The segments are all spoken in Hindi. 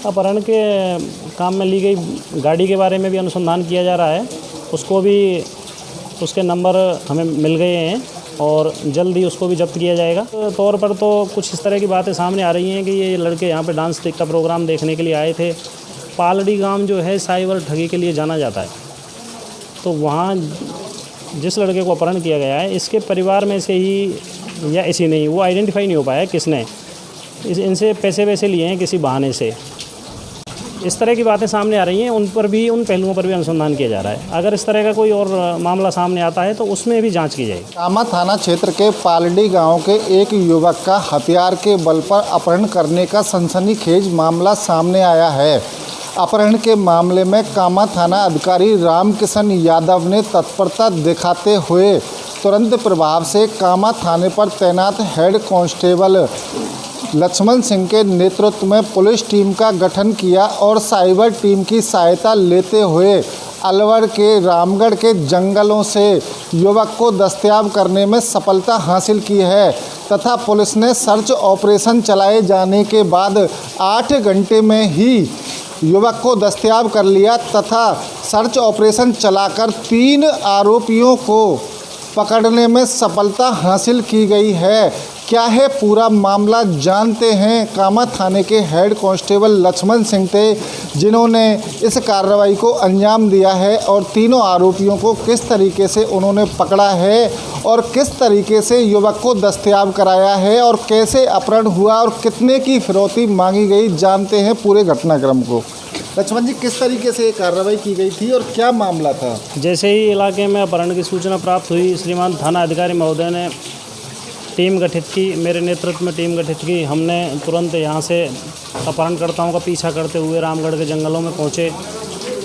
अपहरण के काम में ली गई गाड़ी के बारे में भी अनुसंधान किया जा रहा है। उसको भी उसके नंबर हमें मिल गए हैं और जल्द ही उसको भी जब्त किया जाएगा। तौर पर तो कुछ इस तरह की बातें सामने आ रही हैं कि ये लड़के यहाँ पे डांस का प्रोग्राम देखने के लिए आए थे। पालड़ी गांव जो है साइबर ठगी के लिए जाना जाता है, तो वहाँ जिस लड़के को अपहरण किया गया है इसके परिवार में से ही या ऐसी नहीं, वो आइडेंटिफाई नहीं हो पाया किसने इनसे पैसे वैसे लिए हैं किसी बहाने से। इस तरह की बातें सामने आ रही हैं, उन पहलुओं पर भी अनुसंधान किया जा रहा है। अगर इस तरह का कोई और मामला सामने आता है तो उसमें भी जांच की जाएगी। कामा थाना क्षेत्र के पालड़ी गांव के एक युवक का हथियार के बल पर अपहरण करने का सनसनीखेज मामला सामने आया है। अपहरण के मामले में कामा थाना अधिकारी रामकिशन यादव ने तत्परता दिखाते हुए तुरंत प्रभाव से कामा थाने पर तैनात हेड कांस्टेबल लक्ष्मण सिंह के नेतृत्व में पुलिस टीम का गठन किया और साइबर टीम की सहायता लेते हुए अलवर के रामगढ़ के जंगलों से युवक को दस्तयाब करने में सफलता हासिल की है तथा पुलिस ने सर्च ऑपरेशन चलाए जाने के बाद 8 घंटे में ही युवक को दस्तयाब कर लिया तथा सर्च ऑपरेशन चलाकर 3 आरोपियों को पकड़ने में सफलता हासिल की गई है। क्या है पूरा मामला, जानते हैं कामा थाने के हेड कांस्टेबल लक्ष्मण सिंह से, जिन्होंने इस कार्रवाई को अंजाम दिया है और तीनों आरोपियों को किस तरीके से उन्होंने पकड़ा है और किस तरीके से युवक को दस्तयाब कराया है और कैसे अपहरण हुआ और कितने की फिरौती मांगी गई, जानते हैं पूरे घटनाक्रम को। लक्ष्मण जी, किस तरीके से कार्रवाई की गई थी और क्या मामला था? जैसे ही इलाके में अपहरण की सूचना प्राप्त हुई, श्रीमान थाना अधिकारी महोदय ने टीम गठित की, मेरे नेतृत्व में टीम गठित की। हमने तुरंत यहाँ से अपहरणकर्ताओं का पीछा करते हुए रामगढ़ के जंगलों में पहुँचे।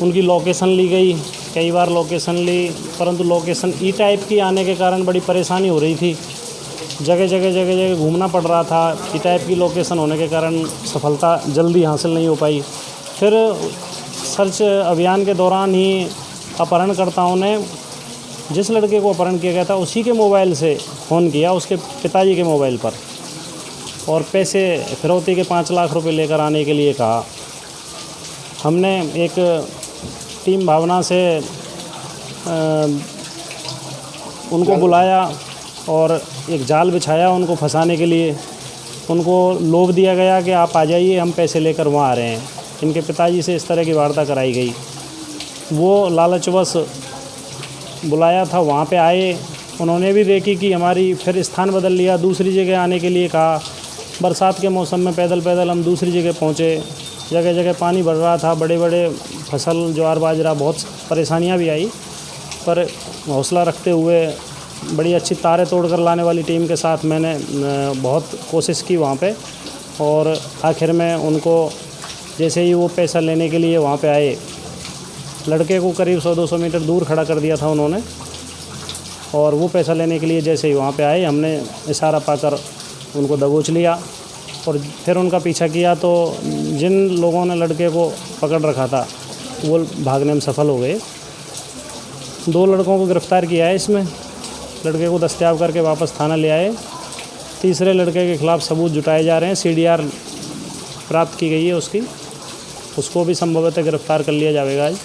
उनकी लोकेशन ली गई, कई बार लोकेशन ली, परंतु लोकेशन ई टाइप की आने के कारण बड़ी परेशानी हो रही थी। जगह जगह घूमना पड़ रहा था। ई टाइप की लोकेशन होने के कारण सफलता जल्दी हासिल नहीं हो पाई। फिर सर्च अभियान के दौरान ही अपहरणकर्ताओं ने जिस लड़के को अपहरण किया गया था उसी के मोबाइल से फ़ोन किया, उसके पिताजी के मोबाइल पर, और पैसे फिरौती के 5 लाख रुपए लेकर आने के लिए कहा। हमने एक टीम भावना से उनको बुलाया और एक जाल बिछाया उनको फंसाने के लिए। उनको लोभ दिया गया कि आप आ जाइए, हम पैसे लेकर वहाँ आ रहे हैं। इनके पिताजी से इस तरह की वार्ता कराई गई। वो लालचवश बुलाया था, वहाँ पे आए। उन्होंने भी देखी कि हमारी, फिर स्थान बदल लिया, दूसरी जगह आने के लिए कहा। बरसात के मौसम में पैदल हम दूसरी जगह पहुँचे। जगह जगह पानी बढ़ रहा था, बड़े बड़े फसल ज्वार बाजरा, बहुत परेशानियाँ भी आई, पर हौसला रखते हुए बड़ी अच्छी तारे तोड़कर लाने वाली टीम के साथ मैंने बहुत कोशिश की वहाँ पे। और आखिर में उनको जैसे ही वो पैसा लेने के लिए वहाँ पे आए, लड़के को करीब 100-200 मीटर दूर खड़ा कर दिया था उन्होंने। और वो पैसा लेने के लिए जैसे ही वहाँ पे आए, हमने इशारा पाकर उनको दबोच लिया और फिर उनका पीछा किया। तो जिन लोगों ने लड़के को पकड़ रखा था वो भागने में सफल हो गए। 2 लड़कों को गिरफ़्तार किया है इसमें, लड़के को दस्तयाब करके वापस थाना ले आए। तीसरे लड़के के ख़िलाफ़ सबूत जुटाए जा रहे हैं, CDR प्राप्त की गई है उसको भी संभवतः गिरफ़्तार कर लिया जाएगा आज।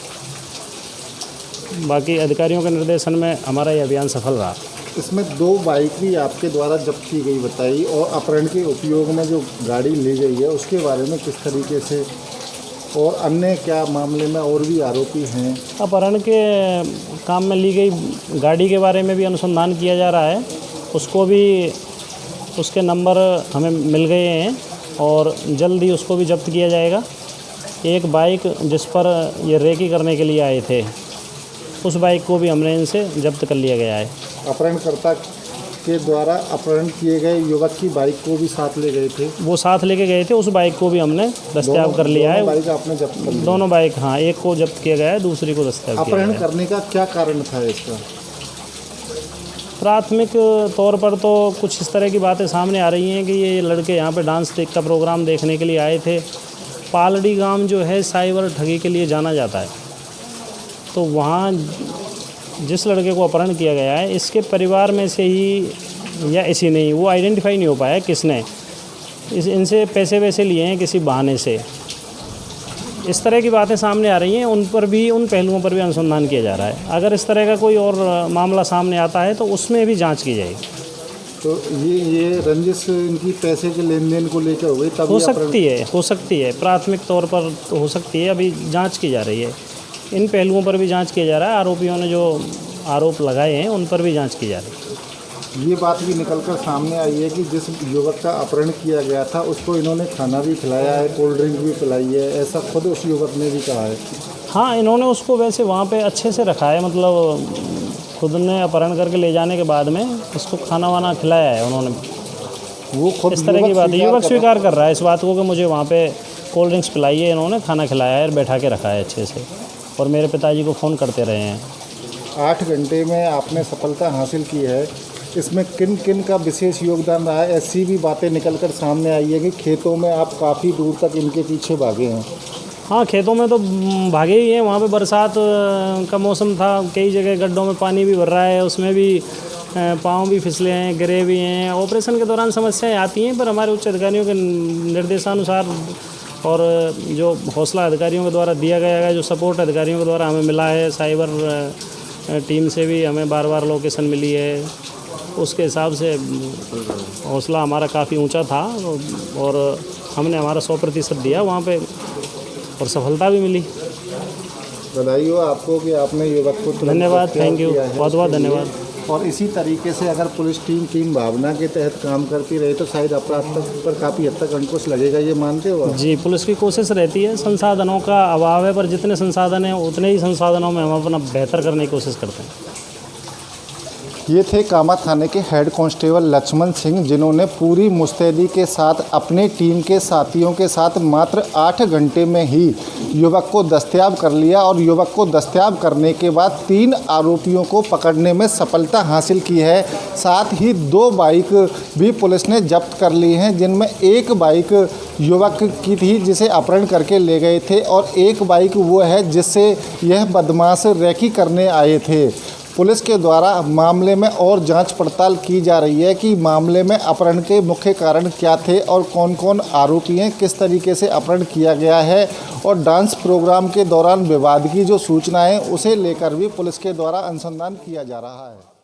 बाकी अधिकारियों के निर्देशन में हमारा ये अभियान सफल रहा। इसमें 2 बाइक भी आपके द्वारा जब्त की गई बताई, और अपहरण के उपयोग में जो गाड़ी ली गई है उसके बारे में किस तरीके से, और अन्य क्या मामले में और भी आरोपी हैं? अपहरण के काम में ली गई गाड़ी के बारे में भी अनुसंधान किया जा रहा है। उसको भी उसके नंबर हमें मिल गए हैं और जल्द ही उसको भी जब्त किया जाएगा। एक बाइक जिस पर ये रेकी करने के लिए आए थे, उस बाइक को भी हमने इनसे जब्त कर लिया गया है। अपहरणकर्ता के द्वारा अपहरण किए गए युवक की बाइक को भी साथ ले गए थे? वो साथ लेके गए थे, उस बाइक को भी हमने दस्तयाब कर लिया है। बाइक आपने जब्त कर लिया? दोनों बाइक, हाँ, एक को जब्त किया गया है, दूसरी को दस्तयाब किया गया है। अपहरण करने का क्या कारण था इसका? प्राथमिक तौर पर तो कुछ इस तरह की बातें सामने आ रही हैं कि ये लड़के यहाँ पे डांस का प्रोग्राम देखने के लिए आए थे। पालड़ी गांव जो है साइबर ठगी के लिए जाना जाता है, तो वहाँ जिस लड़के को अपहरण किया गया है इसके परिवार में से ही या ऐसी नहीं, वो आइडेंटिफाई नहीं हो पाया किसने इनसे पैसे वैसे लिए हैं किसी बहाने से। इस तरह की बातें सामने आ रही हैं, उन पर भी, उन पहलुओं पर भी अनुसंधान किया जा रहा है। अगर इस तरह का कोई और मामला सामने आता है तो उसमें भी जांच की जाएगी। तो ये रंजिश इनकी पैसे के लेन देन को लेकर हुई तब हो सकती है प्राथमिक तौर पर तो हो सकती है, अभी जांच की जा रही है। इन पहलुओं पर भी जांच किया जा रहा है। आरोपियों ने जो आरोप लगाए हैं उन पर भी जांच की जा रही है। ये बात भी निकलकर सामने आई है कि जिस युवक का अपहरण किया गया था उसको इन्होंने खाना भी खिलाया है, कोल्ड ड्रिंक भी पिलाई है, ऐसा खुद उस युवक ने भी कहा है। हाँ, इन्होंने उसको वैसे वहाँ पे अच्छे से रखा है, मतलब खुद ने अपहरण करके ले जाने के बाद में उसको खाना वाना खिलाया है उन्होंने। वो खुद इस तरह की बात है, युवक स्वीकार कर रहा है इस बात को कि मुझे वहाँ पे कोल्ड ड्रिंक्स पिलाई है, इन्होंने खाना खिलाया है और बैठा के रखा है अच्छे से, और मेरे पिताजी को फ़ोन करते रहे हैं। 8 घंटे में आपने सफलता हासिल की है, इसमें किन किन का विशेष योगदान रहा है? ऐसी भी बातें निकलकर सामने आई है कि खेतों में आप काफ़ी दूर तक इनके पीछे भागे हैं। हाँ, खेतों में तो भागे ही हैं। वहाँ पे बरसात का मौसम था, कई जगह गड्ढों में पानी भी भर रहा है, उसमें भी पाँव भी फिसले हैं, गिरे भी हैं। ऑपरेशन के दौरान समस्याएं आती हैं, पर हमारे उच्च अधिकारियों के निर्देशानुसार और जो हौसला अधिकारियों के द्वारा दिया गया है, जो सपोर्ट अधिकारियों के द्वारा हमें मिला है, साइबर टीम से भी हमें बार लोकेशन मिली है, उसके हिसाब से हौसला हमारा काफ़ी ऊंचा था और हमने हमारा 100% दिया वहाँ पे और सफलता भी मिली। बधाई हो आपको कि आपने युवक को धन्यवाद, थैंक यू, बहुत बहुत धन्यवाद। और इसी तरीके से अगर पुलिस टीम भावना के तहत काम करती रहे तो शायद अपराध पर काफ़ी हद तक अंकुश लगेगा, ये मानते हो आप? जी, पुलिस की कोशिश रहती है। संसाधनों का अभाव है, पर जितने संसाधन हैं उतने ही संसाधनों में हम अपना बेहतर करने की कोशिश करते हैं। ये थे कामा थाने के हेड कांस्टेबल लक्ष्मण सिंह, जिन्होंने पूरी मुस्तैदी के साथ अपने टीम के साथियों के साथ मात्र 8 घंटे में ही युवक को दस्तयाब कर लिया और युवक को दस्तयाब करने के बाद 3 आरोपियों को पकड़ने में सफलता हासिल की है। साथ ही 2 बाइक भी पुलिस ने जब्त कर ली हैं, जिनमें एक बाइक युवक की थी जिसे अपहरण करके ले गए थे और एक बाइक वो है जिससे यह बदमाश रेकी करने आए थे। पुलिस के द्वारा मामले में और जांच पड़ताल की जा रही है कि मामले में अपहरण के मुख्य कारण क्या थे और कौन कौन आरोपी हैं, किस तरीके से अपहरण किया गया है, और डांस प्रोग्राम के दौरान विवाद की जो सूचना है उसे लेकर भी पुलिस के द्वारा अनुसंधान किया जा रहा है।